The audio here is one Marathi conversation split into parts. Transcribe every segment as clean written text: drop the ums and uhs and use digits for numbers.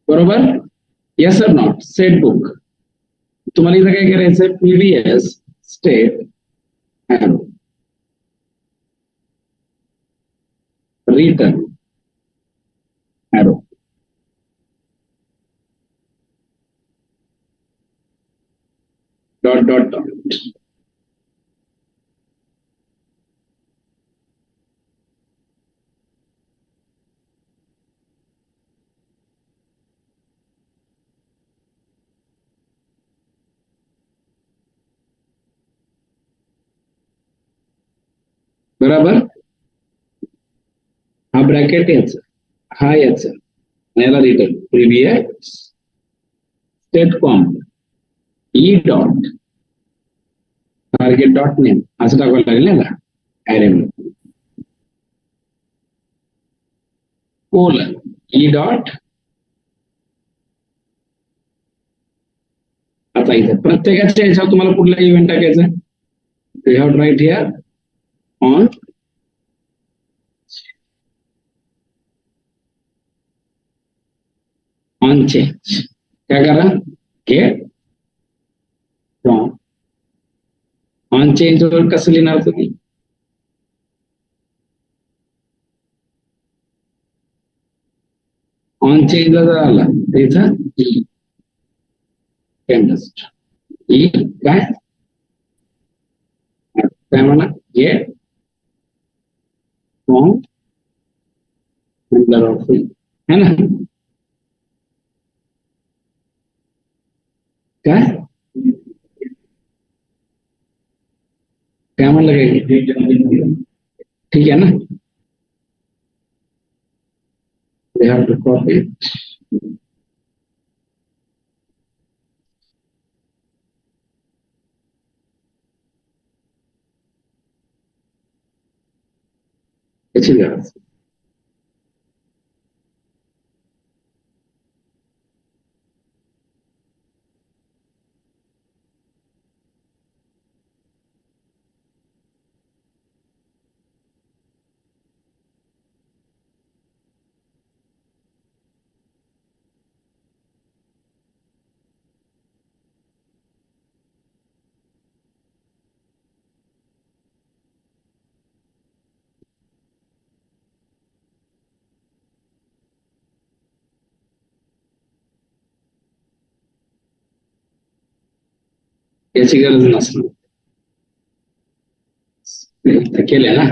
बरोबर. येस और नॉट. Set book. तुम्हाला इथं काय करायचं, previous state arrow return arrow. Dot dot dot. बरोबर. हा ब्रॅकेट याचा, हा याचा, याला return previous state com e dot target dot name असं टाकावं लागेल ना ऍरे मध्ये. Colon e dot. आता इथे प्रत्येकाच्या ह्याच्यावर तुम्हाला कुठला इव्हेंट टाकायचा, you have write here on on change. काय करा, गेट फ्रॉम ऑन चेंज वर कसं लिहिणार तुम्ही, ऑन चेंज ला जर आला तर इथं ई कॅन्डस्ट ई काय काय म्हणा, गेट फ्रॉम हँडलर ऑफ है ना. काय काय म्हणलं काय, ठीक आहे ना. they have to copy it. याची गरज. याची गरज नसणार. केलंय ना.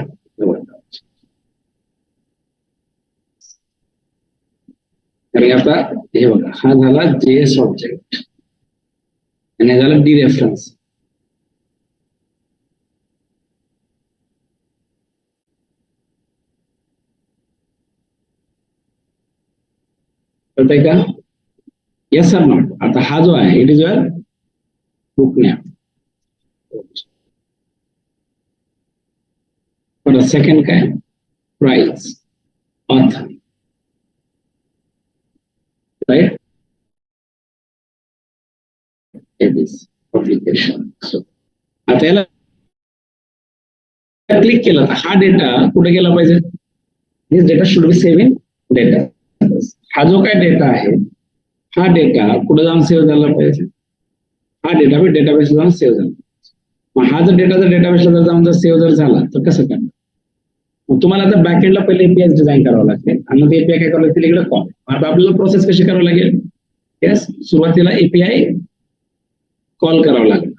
कारण आता हे बघा, हा झाला जेएस ऑब्जेक्ट आणि झाला डी रेफरन्स. कळतंय का, येस और नॉट. आता हा जो आहे it is your book name. परत सेकंड काय, प्राइस ऑथर राईट पब्लिकेशन. आता याला क्लिक केलं तर हा डेटा कुठे गेला पाहिजे, this data should be save in data. हा जो काय डेटा आहे हा डेटा कुठे जाऊन सेव्ह झाला पाहिजे, हा डेटा डेटाबेस जाऊन सेव्ह झाला. मग हा जर डेटा डेटाबेसला जर जाऊन जर सेव्ह जर झाला तर कसं करणार, मग तुम्हाला आता बॅकएंडला पहिले एपीआय डिझाईन करावं लागते आणि मग एपीआय काय करावं लागते इकडे कॉल. आता आपल्याला प्रोसेस कशी करावी लागेल, येस सुरुवातीला एपीआय कॉल करावं लागेल,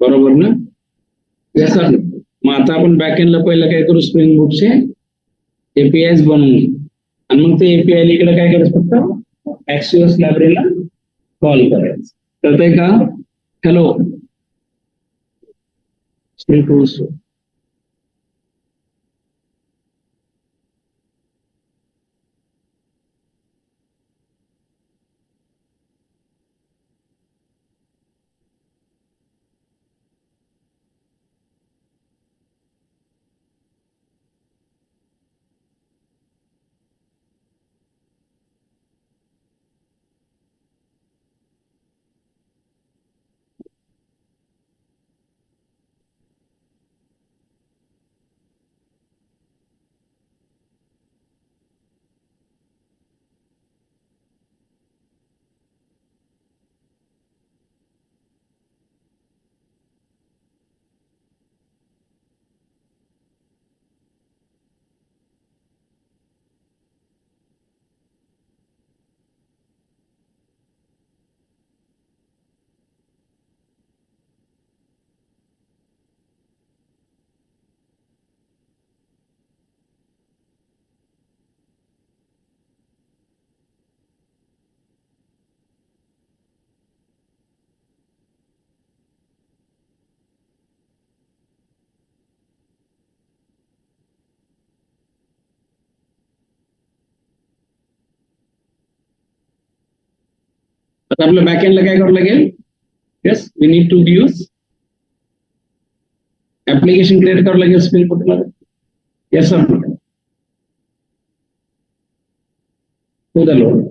बरोबर ना. Yes sir. मग आता आपण बॅकएंडला पहिलं काय करू, स्प्रिंग बुकचे एपीआयज बनवून आणि मग ते एपीआय इकडे काय करायचं, फक्त ऍक्सिओस लायब्ररीला कॉल करायचं. कळतंय का. Hello spring tools. आता आपल्या बॅकएंडला काय करावं लागेल? Yes, we need to use application create करावं लागेल स्प्रिंग बूट मध्ये. Yes sir, to the load.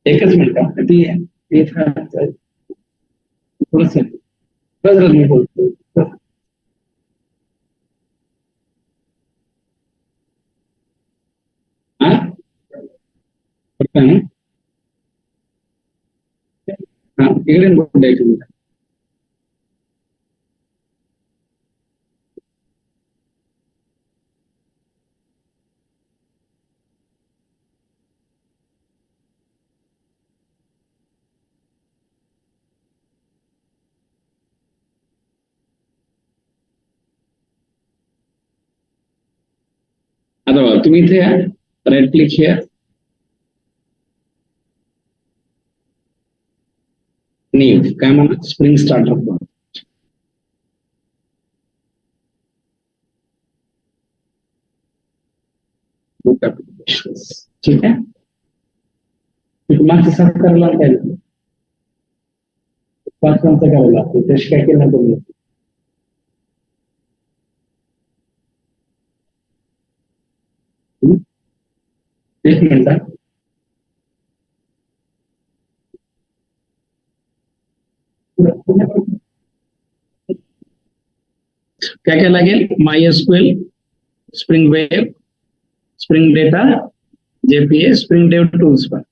एकच मिनिट ती थोडस मी बोलतो. हा इकडे बोलतो एक मिनिट. आता बघा तुम्ही इथे राईट क्लिक हिअर, न्यू काय म्हणा स्प्रिंग स्टार्टर. बुक ऍप्लिकेशन्स, ठीक आहे. मागचं साफ करायला पाहिजे, पाच नंतर करावं लागतं, त्याशी काय केलं तुम्ही. एक मिनिट, क्या क्या लागेल? MySQL, spring web, spring data, JPA, spring dev tools. पण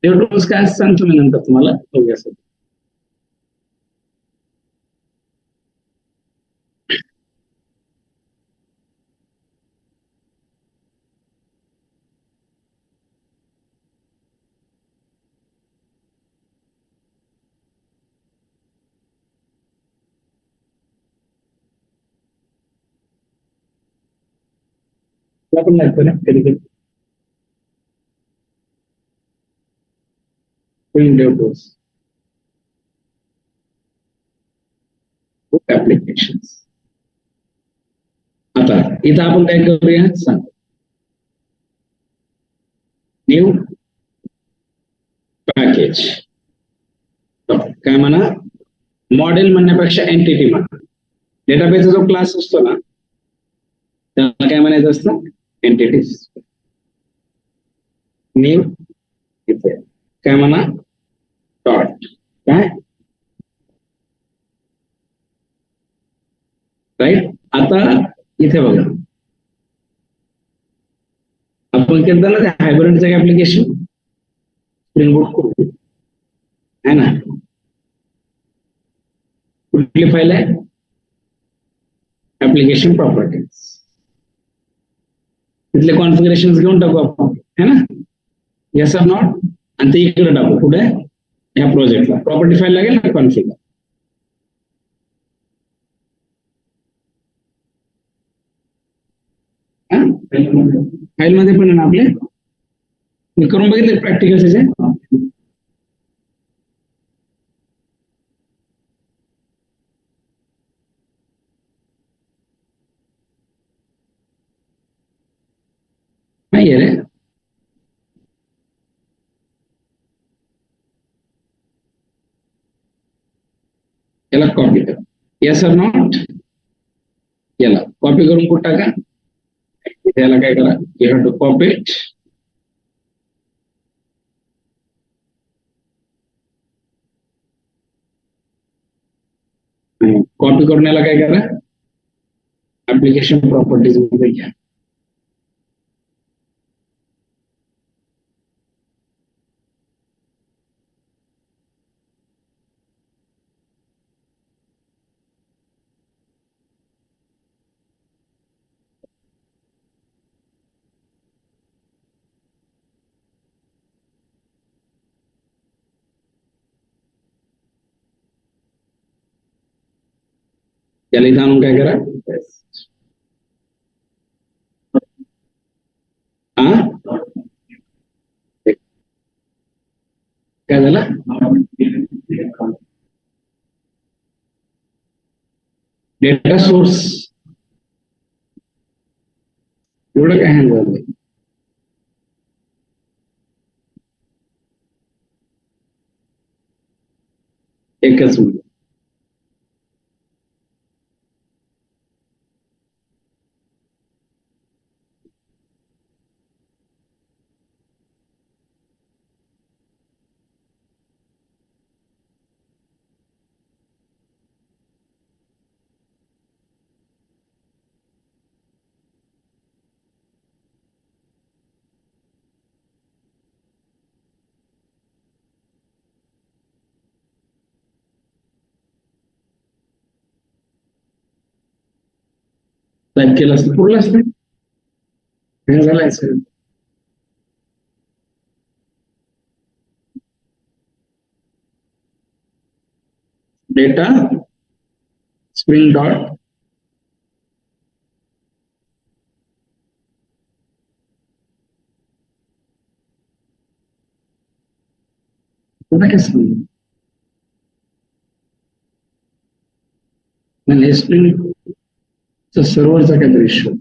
डेव टूल्स काय सांगतो मी नंतर तुम्हाला बघण्यासाठी. आपण लागतो ना कधी कधी spring dev tools, book applications. आता इथं आपण काय करूया सांग, न्यू पॅकेज. काय म्हणा, मॉडेल म्हणण्यापेक्षा एंटिटी म्हणा. डेटाबेसचा जो क्लास असतो ना त्याला काय म्हणायचं असतं? एंटिटीज. न्यू इथे काय म्हणा, डॉट काय, राईट. आता इथे बघा आपण केलं ना ते हायब्रिडचं ऍप्लिकेशन स्प्रिंग बूट करू है ना. कुठली फाईल आहे? Application properties. तिथले कॉन्फिगरेशन घेऊन टाकू आपण है ना. Yes or not. आणि ते इकडे टाकू कुठे? या प्रोजेक्टला प्रॉपर्टी फाईल लागेल ना कॉन्फिगर. फाईल मध्ये पण आहे ना आपले. मी करून बघितले प्रॅक्टिकल त्याचे. नाही रे, याला कॉपी कर. Yes or not. याला कॉपी करून कुठं टाका. याला काय करा, you have to copy it. Copy करून याला काय करा, ऍप्लिकेशन प्रॉपर्टीज मध्ये घ्या. याला इथं आणून काय करा, काय झालं? डेटा सोर्स एवढं काय हँड झालं. एकच मिनिट. टाईप केलं असतं पुरलं असतं. हे झालं असेल. डेटा स्प्रिंग डॉट कसं म्हणजे स्प्रिंग सर्व्हरचा काहीतरी इश्यू.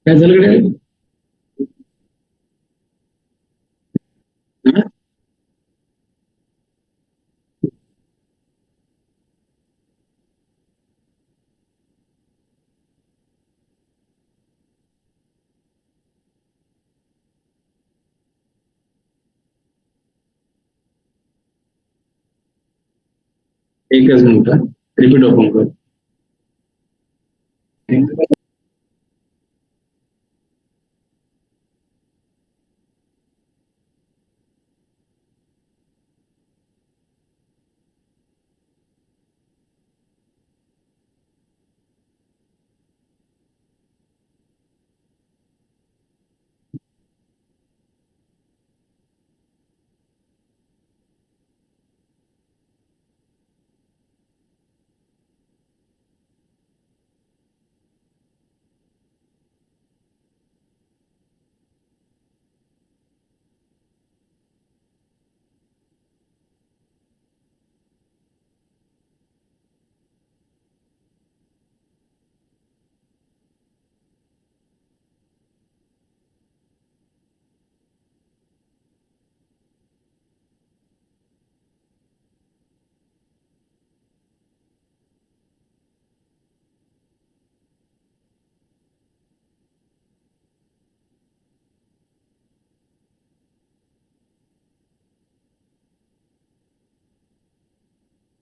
काय झालं कडे. एकच मिनिट रिपीट ओपन कर.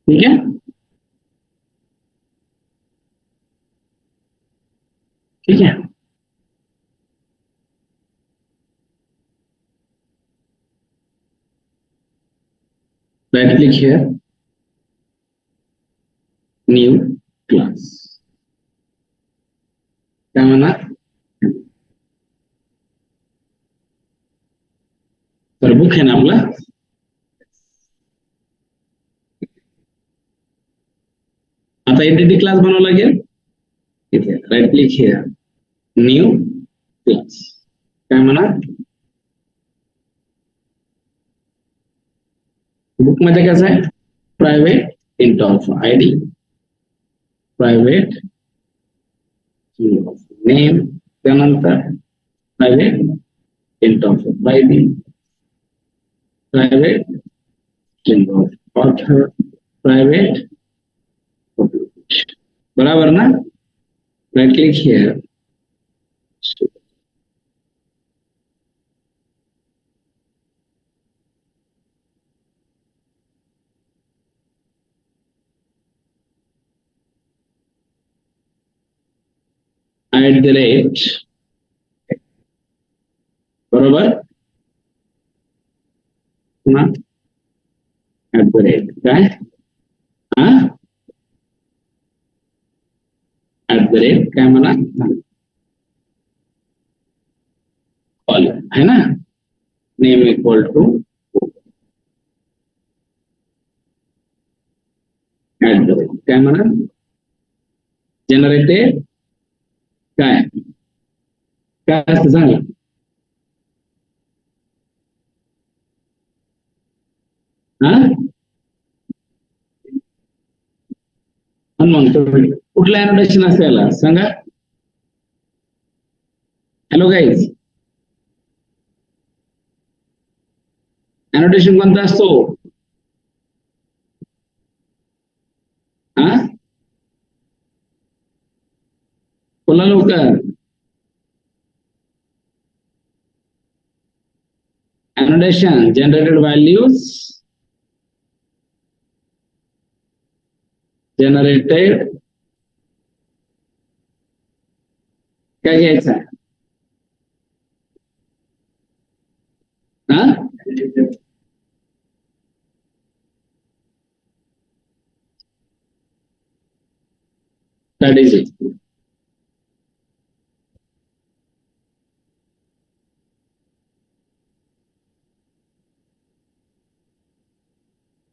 ठीक है. ठीक है. Right click here, new class. काय म्हणा तर बुक आहे ना आपला. आता एंटिटी क्लास बनावं लागेल. इथे right click here, new class. काय म्हणा बुक मध्ये कसं आहे, private int of ID, private name, त्यानंतर private int of ID, private string of author private publication. बराबर ना? right click here. at the rate बरोबर ना at the rate काय at the rate काय म्हणा कॉल है ना name equal to at the rate काय म्हणा जनरेटेड काय काय असतं सांगा मग कुठलं अॅनोटेशन असतं याला सांगा हॅलो गाईज अॅनोटेशन कोणता असतो बोला लवकर annotation generated values generated काय घ्यायचं that is it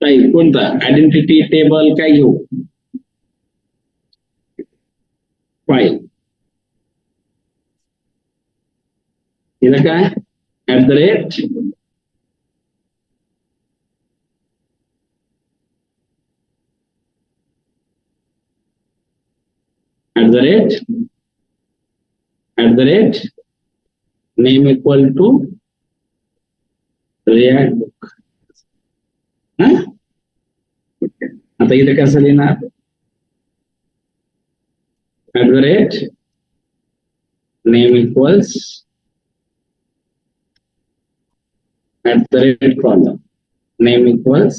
टाईप कोणता आयडेंटिटी टेबल काय घेऊ फाईल तिला काय @ name equal to React book आता इथे कसं लिहिणार @ name equals @ column name equals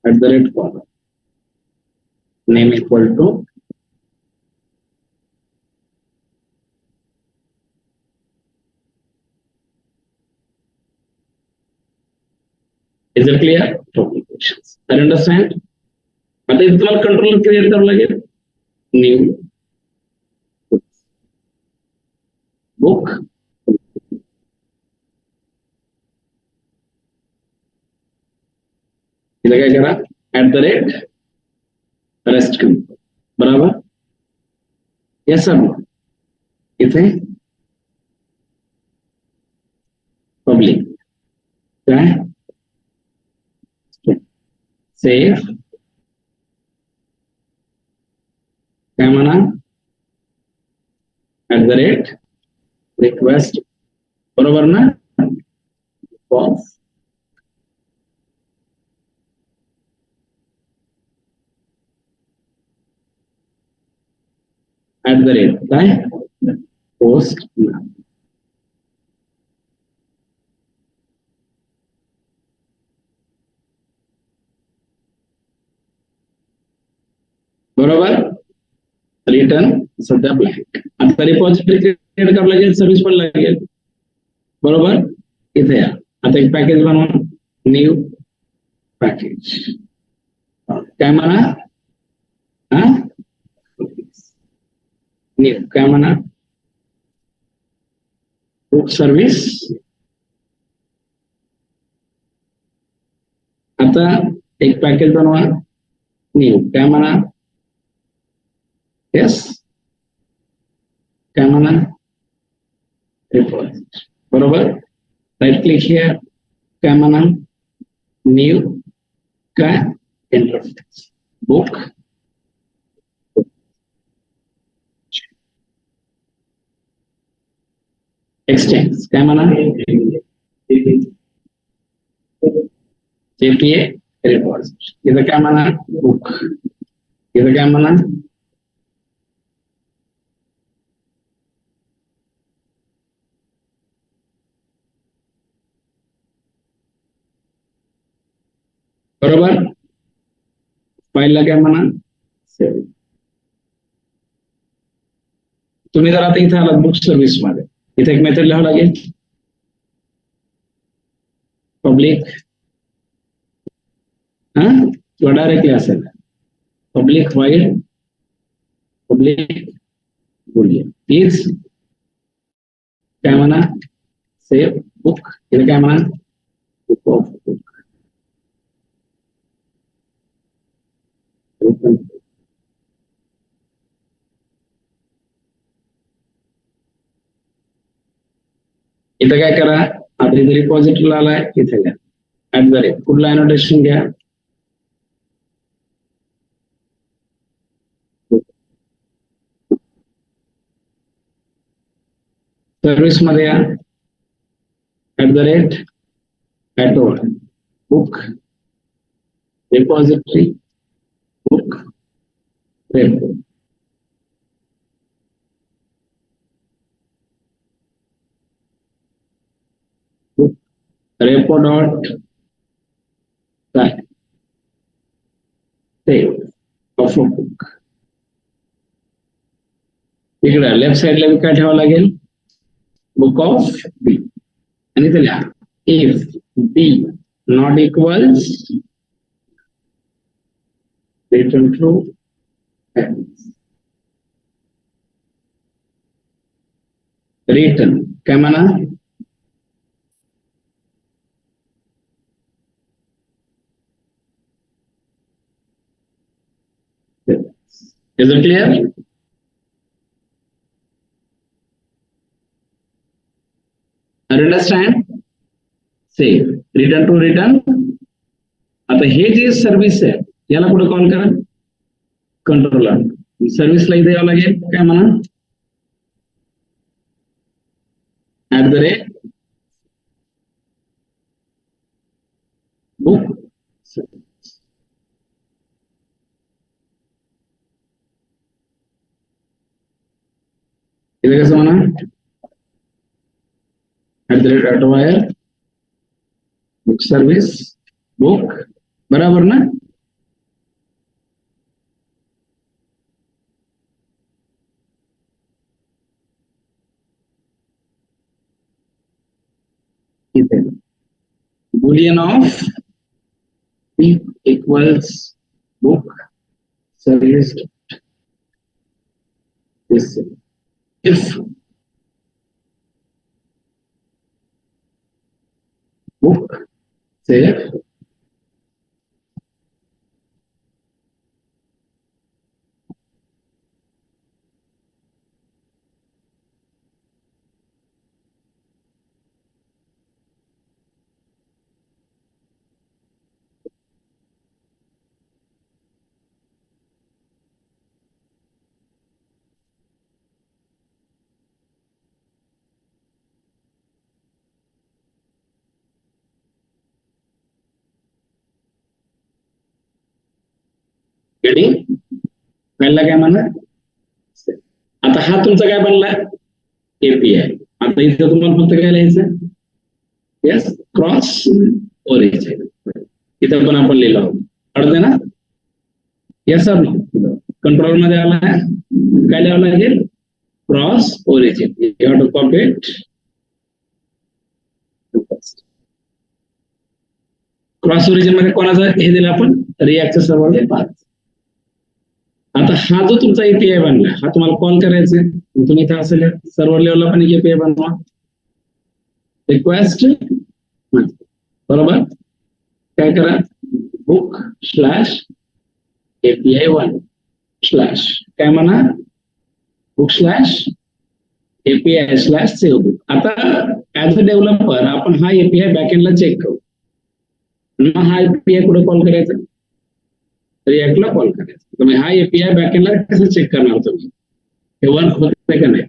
@ column name equal to is it clear questions I understand आता इथे तुम्हाला कंट्रोलर क्रिएट करावं लागेल न्यू बुक तिला काय करा @ रेस्ट बराबर या सब इथे पब्लिक काय सेफ काय म्हणा @ रिक्वेस्ट बरोबर ना @ काय पोस्ट बरोबर रिटर्न सध्या ब्लँक आता रिपॉझिटरी क्रिएट करावं लागेल सर्व्हिस पण लागेल बरोबर इथे या आता एक पॅकेज बनवा न्यू पॅकेज काय म्हणा न्यू काय म्हणा बुक सर्व्हिस आता एक पॅकेज बनवा न्यू काय म्हणा येस काय म्हणा रिपॉझिट बरोबर राईट क्लिक हिअर काय म्हणा न्यू काय इंटरफेस बुक एक्सटेन्स काय म्हणा JPA रिपॉझिटरी. इथं काय म्हणा बुक. इथं काय म्हणा बरोबर. फाईलला काय म्हणा सेव्ह. तुम्ही जर आता इथे आलात बुक सर्व्हिस मध्ये, इथे एक मेथड लिहावं लागेल पब्लिक किंवा डायरेक्टली असेल public wide public Boolean please काय म्हणा सेव्ह बुक. इथे काय म्हणा बुक ऑफ बुक. इथं काय करा आता इथे रिपॉझिटरीला आलाय इथे घ्या @ कुठला अनोटेशन घ्या सर्व्हिस मध्ये या @ book repository book repo. Repo dot काय सेव्ह ऑफ बुक. इकडे लेफ्ट साइडला काय ठेवावं लागेल बुक ऑफ बी आणि इथे लिहा if B not equals return true. Return काय म्हणा is it clear? Understand? Save return to return. आता हे जे सर्व्हिस आहे याला कुठे कॉल करा कंट्रोलर. सर्व्हिसला इथे यावं लागेल काय म्हणा @ बुक. इथे कसं म्हणा @wire बुक सर्व्हिस बुक बराबर ना. इथे boolean of B equals book service this. If book save पहिला काय म्हणा आता हा तुमचा काय बनला एपीआय. आता इथं तुम्हाला फक्त काय लिहायचं येस क्रॉस ओरिजिन. इथं पण आपण लिहिलो आहोत कळतंय ना. येस सर कंट्रोल मध्ये आला काय लिहावं लागेल cross origin. You have to copy it. Cross origin मध्ये कोणाचं हे दिलं आपण रिॲक्टचं सर्व्हर 5. आता हा जो तुमचा एपीआय बनला हा तुम्हाला कॉल करायचा आहे. तुम्ही इथे असेल सर्व्हर लेवलला पण एपीआय बनवा रिक्वेस्ट बरोबर. काय करा बुक स्लॅश API 1 स्लॅश काय म्हणा book slash API slash save book. आता ऍज अ डेव्हलपर आपण हा एपीआय बॅकएंडला चेक करू. मग हा एपीआय कुठे कॉल करायचा रिॲक्टला कॉल करायचा. तुम्ही हा एपीआय बॅकएंडला कसं चेक करणार तुम्ही हे वर्क होतंय का नाही.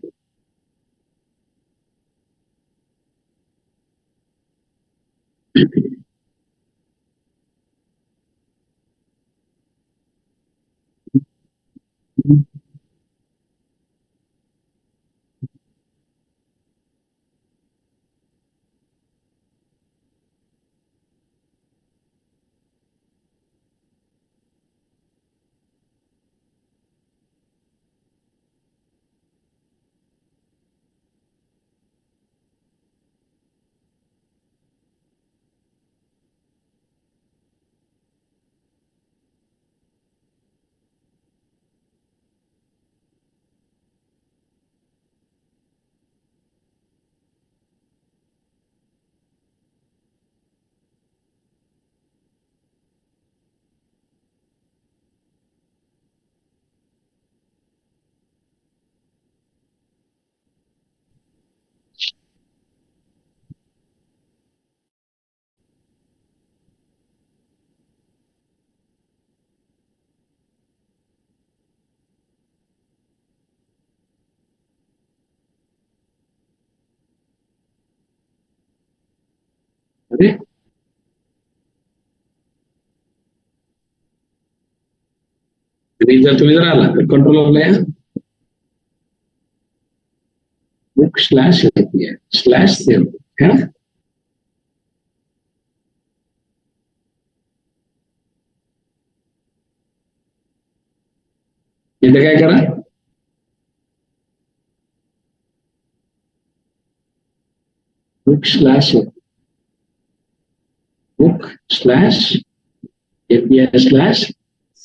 अरे आणि जर तुम्ही जर आला तर कंट्रोलरला या, बुक स्लॅश स्लॅश सेव्ह है ना. इथे काय करा, book slash API slash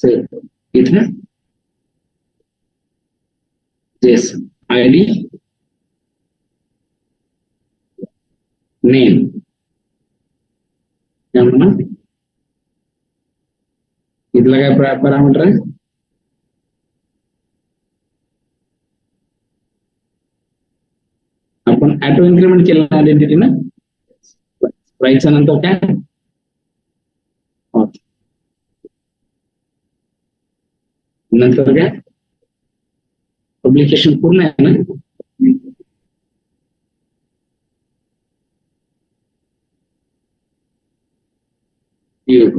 save. इथे जेस आयडी नेम म्हणा. इथला काय पॅरामीटर आहे, आपण ऑटो इन्क्रीमेंट केलं आयडेंटिटी ना. प्राईसच्या नंतर काय, नंतर काय, पब्लिकेशन पूर्ण आहे ना. येस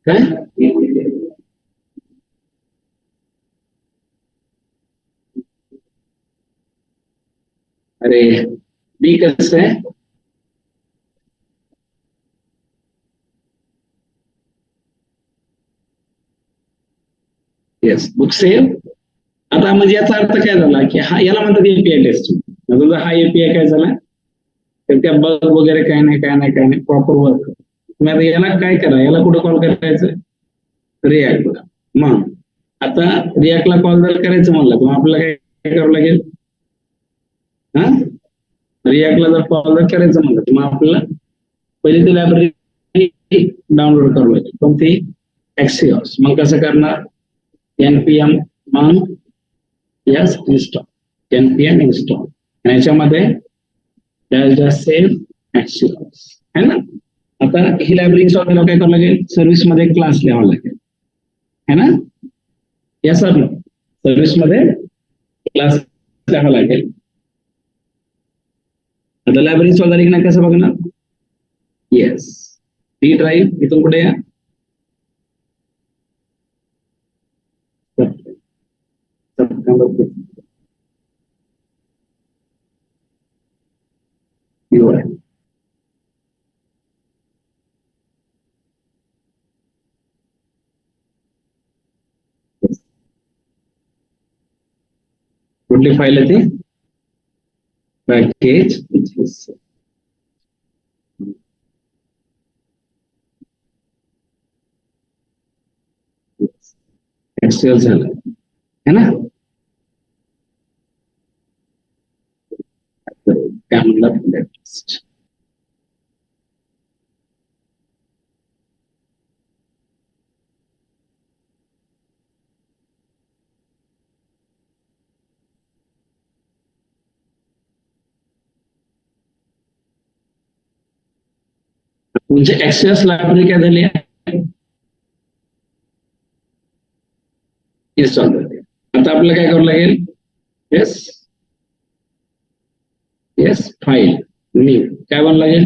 काय, अरे बी कसं आहे, येस बुक सेव्ह. आता म्हणजे याचा अर्थ काय झाला की हा याला म्हणतात एपीआय टेस्टिंग. समजा हा एपीआय काय झाला तर त्या बग वगैरे काय नाही प्रॉपर वर्क. तुम्ही आता याला काय करा, याला कुठं कॉल करायचं, रिॲक्टला. मग आता रिॲक्टला कॉल जर करायचं म्हणलं तर आपल्याला काय करावं लागेल, हा रिॲक्टला जर कॉल जर करायचं म्हणलं तर मग आपल्याला पहिले ती लायब्ररी डाउनलोड करावं लागेल, कोणती, एक्सिऑस. मग कसं करणार, npm मग यस इन्स्टॉल, npm इन्स्टॉल. आणि याच्यामध्ये सेव्ह एक्सिऑस है ना. आता ही लायब्ररी इन्स्टॉल करायला काय करावं लागेल, सर्व्हिस मध्ये क्लास लिहावा लागेल है ना. या सर सर्व्हिस मध्ये क्लास लिहावा लागेल. आता लायब्ररी इन्स्टॉल झाली की नाही कसं बघणार, येस डी ड्राईव्ह इथून कुठे या, कुठली फाईल आहे ती, पॅकेज एक्सेल झालं है ना. काय म्हणलं, म्हणजे एक्सेस लायब्ररी काय झाली इन्स्टॉल झाली. आता आपल्याला काय करावं लागेल, येस येस फाईल न्यू काय बनवं लागेल,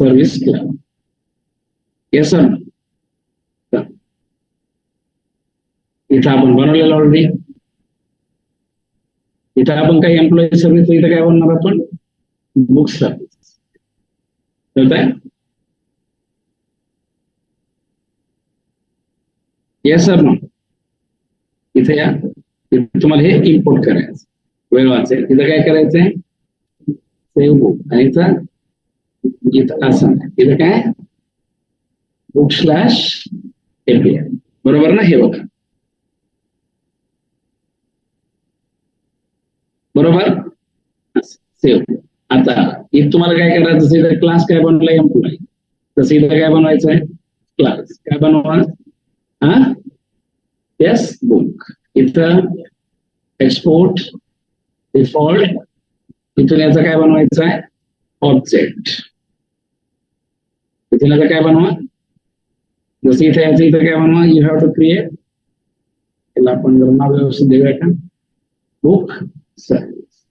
सर्व्हिस क्लाउड. येस सर, इथं आपण बनवलेलं ऑलरेडी. इथं आपण काही एम्प्लॉई सर्व्हिस, इथं काय बनवणार आपण, बुक सर्व्हिस. कळतंय? Yes sir. मग इथे या, तुम्हाला हे इम्पोर्ट करायचं, वेळ वाचेल. इथं काय करायचंय, सेव्ह बुक, आणि इथं असं इथं काय बुक स्लॅश एपीआय, बरोबर ना? हे बघा, बरोबर, सेव्ह. आता इथं तुम्हाला काय करायचं, जसं इथं क्लास काय बनवलाय एम्प्लॉई, तसं इथं काय बनवायचंय, क्लास काय बनवा, हा येस बुक. इथं एक्सपोर्ट डिफॉल्ट, इथून याचं काय बनवायचं आहे, ऑब्जेक्ट. इथून याचं काय बनवा, जसं इथे याचं इथं काय बनवा, यू हॅव टू क्रिएट, त्याला आपण जर नाव व्यवस्थित देऊया का, बुक सर्व्हिस.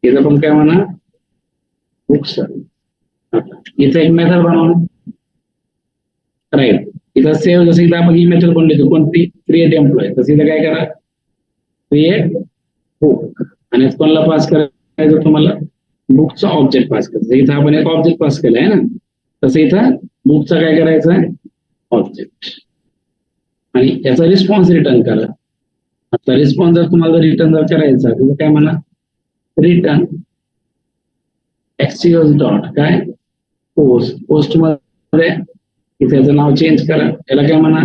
इथं पण काय म्हणा, बुक सर्व्हिस. इथं एक मेथड बनवा, राईट. इथं सेव्ह, जसं इथं आपण ही मेथड बनवली होती कोणती, क्रिएट एम्प्लॉय, तसं इथं काय करा, क्रिएट बुक, आणि कोणाला पास करायचं तुम्हाला, बुकचा ऑब्जेक्ट पास करायचं. इथं आपण एक ऑब्जेक्ट पास केलाय ना, तसं इथं बुकचा काय करायचं आहे, ऑब्जेक्ट, आणि याचा रिस्पॉन्स रिटर्न करा. आता रिस्पॉन्स जर तुम्हाला रिटर्न जर करायचा, तर काय म्हणा, रिटर्न एक्सयूएस डॉट काय पोस्ट. पोस्ट मध्ये इथे याचं नाव चेंज करा, याला काय म्हणा,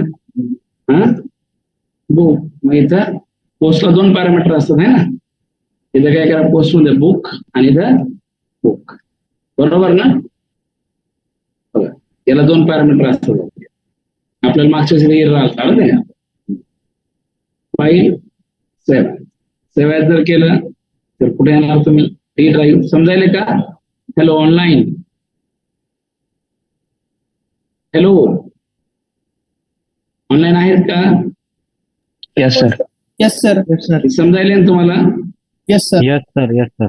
हा बुक. मग इथं पोस्टला 2 पॅरामीटर असतात आहे ना, इथं काय करा, पोस्ट मध्ये बुक आणि इथं बुक, बरोबर ना? याला 2 पॅरामीटर असतात. आपल्याला मागच्या राहिलं फाईल सेव्ह, सेव्ह जर केलं तर कुठे येणार तुम्ही, डी ड्राईव्ह. समजायला का? हॅलो ऑनलाईन, हॅलो ऑनलाईन आहेत का? Yes sir. Yes sir. Yes sir. समजायला ना तुम्हाला? Yes sir. Yes sir. Yes sir.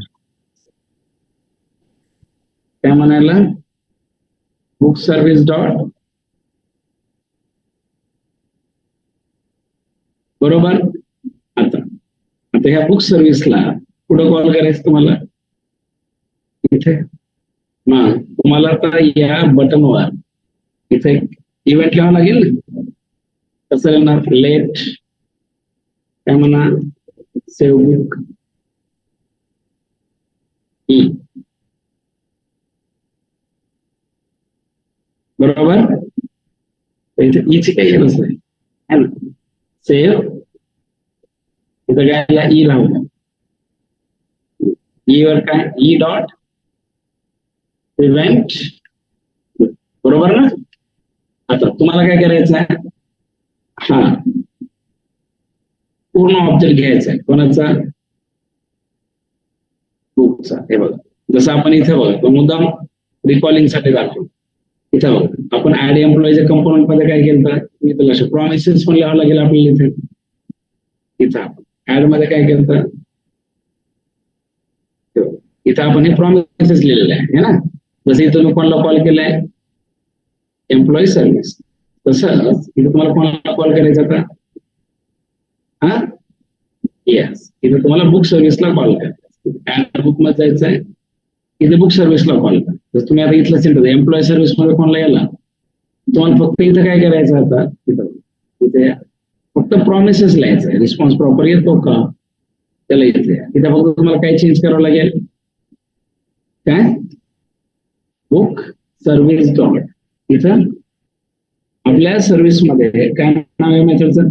काय म्हणायला, बुक सर्व्हिस डॉट, बरोबर. आता आता ह्या बुक सर्व्हिसला पुढे कॉल करायचं तुम्हाला, इथे मग तुम्हाला आता या बटनवर इथे इव्हेंट लिहावं लागेल. कसं करणार, लेट काय म्हणा, सेव्ह बुक ई, बरोबर. इथे ईची काही गरज नाही है ना. सेव्ह, इथं काय ई लावलं, ई वर काय, ई डॉट इव्हेंट, बरोबर ना. आता तुम्हाला काय करायचं आहे, हा पूर्ण ऑब्जेक्ट घ्यायचा आहे, कोणाचा, बुकचा. हे बघा, जसं आपण इथे बघा, तो मुद्दाम रिकॉलिंग साठी दाखवतो. इथे बघा, आपण ऍड एम्प्लॉईच्या कंपोनंट मध्ये काय केलं, इथं लक्ष, प्रॉमिसेस पण लिहावं लागेल आपल्याला. इथे इथं आपण ऍड मध्ये काय केलं, इथं आपण हे प्रॉमिसेस लिहिलेले आहे ना. जसं इथं मी कोणाला कॉल केलाय, एम्प्लॉई सर्व्हिस, तसंच इथं तुम्हाला कोणाला कॉल करायचा आता, हा येस, इथं तुम्हाला बुक सर्व्हिसला कॉल करायचा. बुक मध्ये जायचं आहे, इथे बुक सर्व्हिसला कॉल करा. जर तुम्ही आता इथलं सेंटर एम्प्लॉई सर्व्हिस मध्ये कोणाला याला, तुम्हाला फक्त इथं काय करायचं, आता इथे फक्त प्रॉमिसेस लिहायचं आहे. रिस्पॉन्स प्रॉपर येतो का त्याला इथे फक्त तुम्हाला काय चेंज करावं लागेल, काय बुक सर्व्हिस डॉट, इथं आपल्या सर्व्हिस मध्ये काय नाव आहे मेथडचं,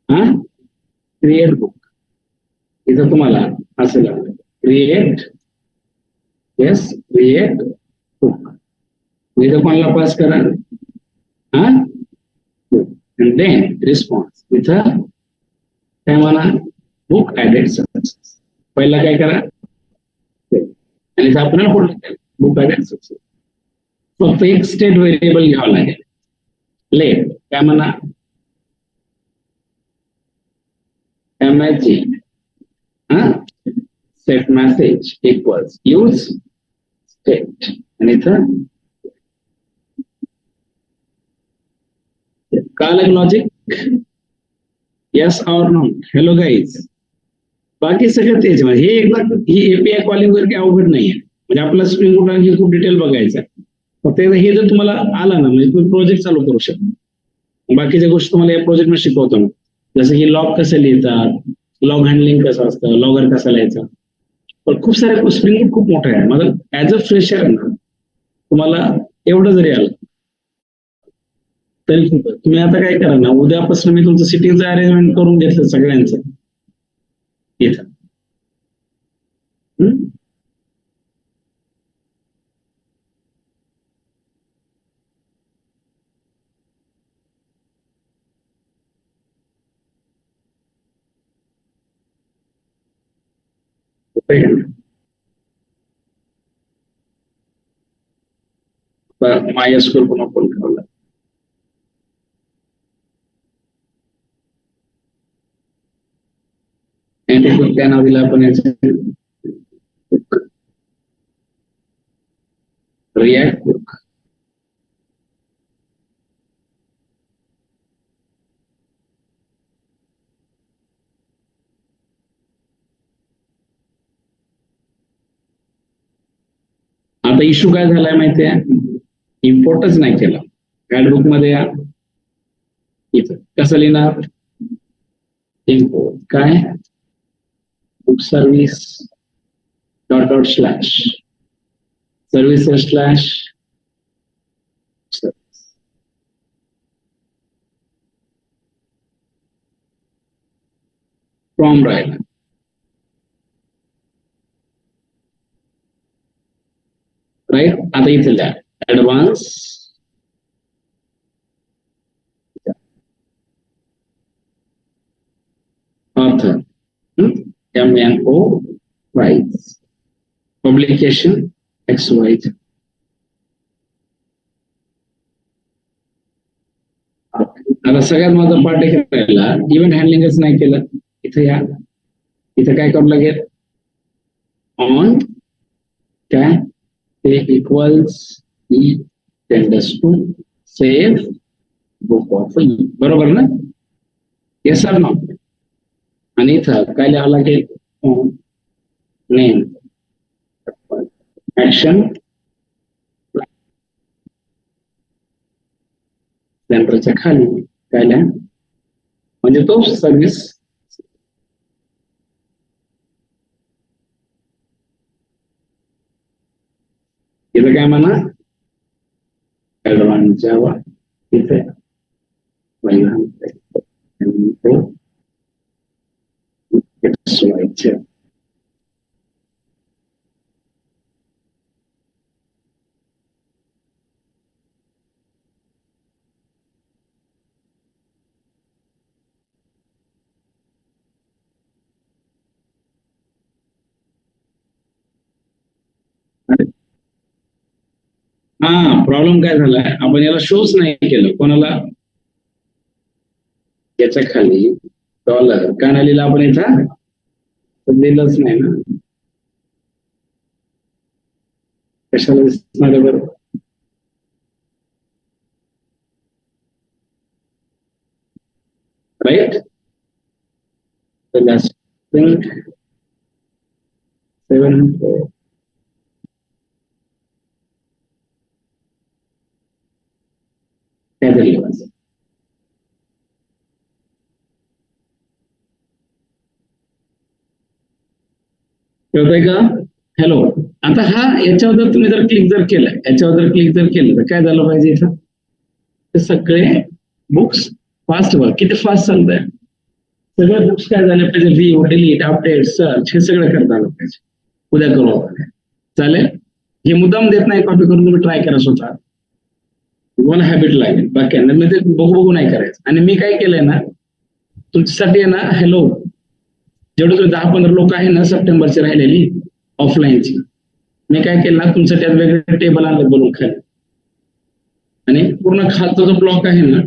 हा क्रिएट बुक. इथं तुम्हाला असं लागलं, क्रिएट, येस क्रिएट बुक. इथं कोणाला पास करा, हा and then response इथं काय म्हणा, बुक ऍडेड सक्सेस. पहिला काय करा, आणि इथं आपल्याला होल्ड बुक आहे फक्त एक स्टेट व्हेरिएबल घ्यावं लागेल. लेट काय म्हणा MSG set message equals use state आणि इथं कळलं logic. Yes or no. Hello guys. बाकी सगळं तेच हे एकदा ही एपीआय कॉलिंग वगैरे काही अवघड नाहीये. म्हणजे आपला स्प्रिंग बूट आणखी खूप डिटेल बघायचं. फक्त हे जर तुम्हाला आला ना म्हणजे तुम्ही प्रोजेक्ट चालू करू शकता. बाकीच्या गोष्टी तुम्हाला या प्रोजेक्ट मध्ये शिकवतो ना. जसं की लॉग कसं लिहितात, लॉग हँडलिंग कसं असतं, लॉगर कसा लिहायचा. पण खूप साऱ्या स्प्रिंग बूट खूप मोठा आहे. माझं ऍज अ फ्रेशर आहे ना तुम्हाला एवढं जरी आलं तरी खूप. तुम्ही आता काय करा ना उद्यापासून मी तुमचं सिटिंगचं अरेंजमेंट करून घेतलं सगळ्यांचं इथं. MySQL पण ओपन करावं लागेल. अँटिट्यूड काय नाव दिलं आपण याचं रिॲक्ट बुक. आता इश्यू काय झालाय माहितीये इम्पोर्टच नाही केला. ऍडबुक मध्ये या इथं कसं लिहिणार इम्पोर्ट काय book service dot dot slash service slash from राहिला. राईट. आता इथे लिहा advance author MNO price publication XYZ. आता सगळ्यात माझा पार्ट करायला इव्हेंट हँडलिंगच नाही केलं. इथे या इथं काय करावं लागेल ऑन काय ते equals tenders to save book of बरोबर ना. Yes sir no. आणि इथं काय लिहावं लागेल नेम ऍक्शन सेंटरच्या खाली काय लिहा म्हणजे तो सर्व्हिस इथं काय म्हणा ऍडव्हान्स जावा इथे हा प्रॉब्लेम काय झालाय आपण याला शोच नाही केलं कोणाला याच्या खाली डॉलर का नाही लिहिलं आपण इथं दिलंच नाही ना. कशाला दिसणार आहे बरोबर राईट. तर 700 काय तरी कळतंय का. हॅलो. आता हा याच्यावर तुम्ही जर क्लिक जर केलं याच्यावर जर क्लिक जर केलं तर काय झालं पाहिजे इथं ते सगळे बुक्स फास्ट वर किती फास्ट चालतंय. सगळे बुक्स काय झाले पाहिजे व्ह्यू डिलीट अपडेट सर्च हे सगळं करता आलं पाहिजे. उद्या करू आपण चालेल. हे मुद्दाम देत नाही कॉपी करून तुम्ही ट्राय करा स्वतः तुम्हाला हॅबिट लागेल. बाकी मी ते बघू नाही करायचं. आणि मी काय केलंय ना तुमच्यासाठी आहे ना हॅलो जेवढे तुम्ही 10-15 लोक आहे ना सप्टेंबरची राहिलेली ऑफलाईनची मी काय केलं ना, तुमचं त्यात वेगळे टेबल आणले बनवून खाली, आणि पूर्ण खालचा जो ब्लॉक आहे ना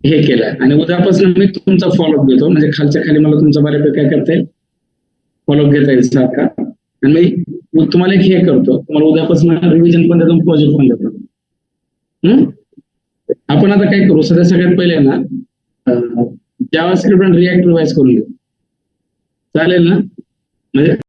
हे केलाय, आणि उद्यापासून मी तुमचा फॉलोअप घेतो, म्हणजे खालच्या खाली मला तुमचा बऱ्यापैकी काय करता येईल, फॉलोअप घेता येईल सारखा. आणि मी तुम्हाला एक हे करतो, तुम्हाला उद्यापासून रिव्हिजन पण देतो, प्रोजेक्ट पण देतो. आपण आता काय करू, सगळ्यात पहिले ना जावास्क्रिप्ट आणि रिॲक्ट रिवाइज करून घेऊ, चालेल ना? म्हणजे